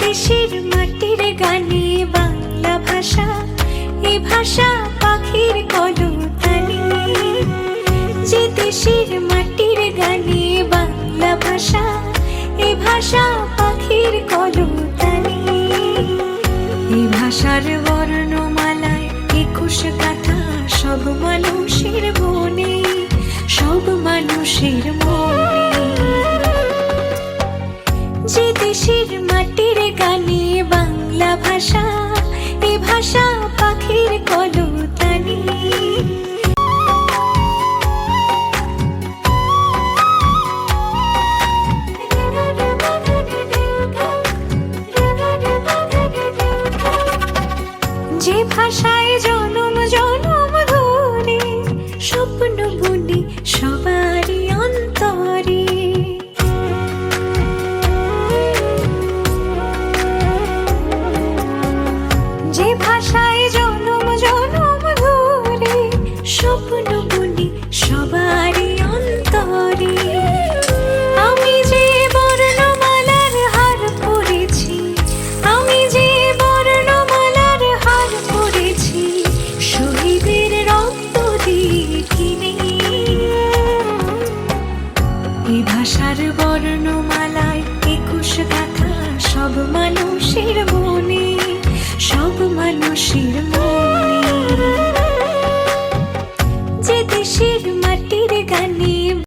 দেশের মাটির গানে বাংলা ভাষা, এ ভাষা পাখির কলতানি। যে দেশের মাটির গানে বাংলা ভাষা, এ ভাষা পাখির কলতানি। এই ভাষার বর্ণমালায় 21 গাথা, সব মানুষের মনে, সব মানুষের মনে। যে দেশের মাটির গানে বাংলা ভাষা, এ ভাষা পাখির কলতানি। যে ভাষায় জনম জনম ধরে স্বপ্ন বুনি সবারই অন্তরে। যে ভাষায় জনম জনম ধরে স্বপ্ন বুনি সবারই অন্তরে। আমি যে বর্ণমালার হার পড়েছি, আমি যে বর্ণমালার হার পড়েছি, শহীদের রক্ত দিয়ে কিনে। এই ভাষার বর্ণমালায় 21 গাথা, সব মানুষের মনে, সব মানুষের মনে।